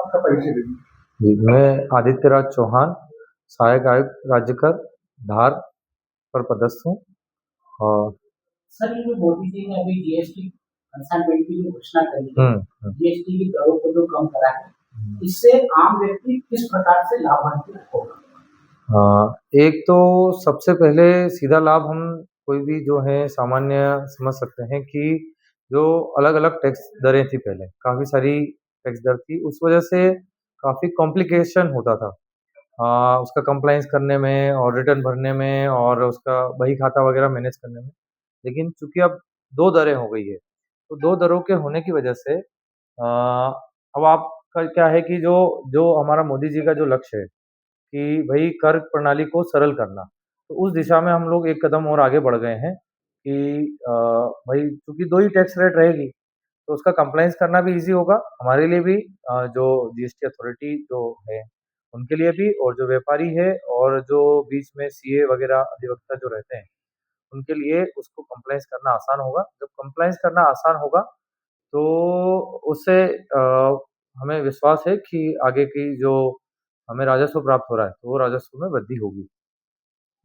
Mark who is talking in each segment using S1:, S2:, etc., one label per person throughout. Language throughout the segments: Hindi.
S1: आपका परिचय दीजिए।
S2: जी, मैं आदित्य राज चौहान, सहायक आयुक्त राज्य कर, धार पर पदस्थ हूँ। और
S1: सर, ये जो मोदी जी ने अभी जीएसटी कंसाइनमेंट की जो घोषणा करी है,
S2: हुँ।
S1: जीएसटी की दरों को जो कम करा है, इससे आम व्यक्ति किस प्रकार से लाभान्वित होगा?
S2: एक तो सबसे पहले सीधा लाभ हम कोई भी जो है सामान्य समझ सकते हैं कि जो अलग-अलग टैक्स दरें थी पहले, काफ़ी सारी टैक्स दर थी, उस वजह से काफ़ी कॉम्प्लिकेशन होता था। उसका कंप्लायंस करने में और रिटर्न भरने में और उसका बही खाता वगैरह मैनेज करने में। लेकिन चूँकि अब 2 दरें हो गई है, तो 2 दरों के होने की वजह से अब आपका क्या है कि जो जो हमारा मोदी जी का जो लक्ष्य है कि भई कर प्रणाली को सरल करना, तो उस दिशा में हम लोग एक कदम और आगे बढ़ गए हैं कि भई चूँकि 2 ही टैक्स रेट रहेगी, तो उसका कंप्लायंस करना भी ईज़ी होगा, हमारे लिए भी जो जीएसटी अथॉरिटी जो है, उनके लिए भी और जो व्यापारी है और जो बीच में सीए वगैरह अधिवक्ता जो रहते हैं, उनके लिए उसको कंप्लायंस करना आसान होगा। जब कंप्लायंस करना आसान होगा, तो उससे हमें विश्वास है कि आगे की जो हमें राजस्व प्राप्त हो रहा है, तो वो राजस्व में वृद्धि होगी।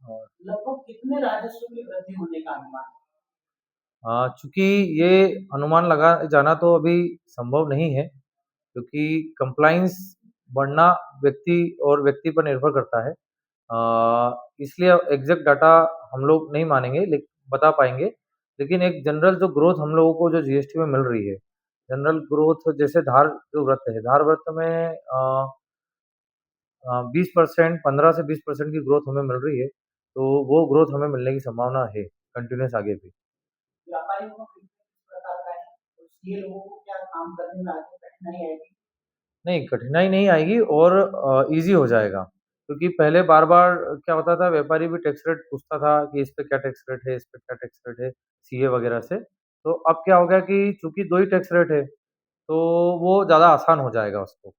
S2: और
S1: लगभग कितने राजस्व की वृद्धि होने का अनुमान है?
S2: चूँकि ये अनुमान लगाया जाना तो अभी संभव नहीं है, क्योंकि कंप्लायंस बढ़ना व्यक्ति और व्यक्ति पर निर्भर करता है। इसलिए एग्ज़ैक्ट डाटा हम लोग नहीं मानेंगे बता पाएँगे, लेकिन एक जनरल जो ग्रोथ हम लोगों को जो जीएसटी में मिल रही है, जनरल ग्रोथ जैसे धार जो व्रत है, धार व्रत में 20% 15 से 20% की ग्रोथ हमें मिल रही है, तो वो ग्रोथ हमें मिलने की संभावना है, कंटिन्यूअस आगे भी।
S1: व्यापारियों को किस प्रकार का है? और सीए लोगों को क्या काम करने में आगे कठिनाई आएगी?
S2: नहीं, कठिनाई नहीं आएगी और ईज़ी हो जाएगा, क्योंकि पहले बार-बार क्या होता था व्यापारी भी टैक्स रेट पूछता था कि इस पे क्या टैक्स रेट है, इस पे क्या टैक्स रेट है, सीए वगैरह से। तो अब क्या हो गया कि चूँकि 2 ही टैक्स रेट है, तो वो ज़्यादा आसान हो जाएगा उसको।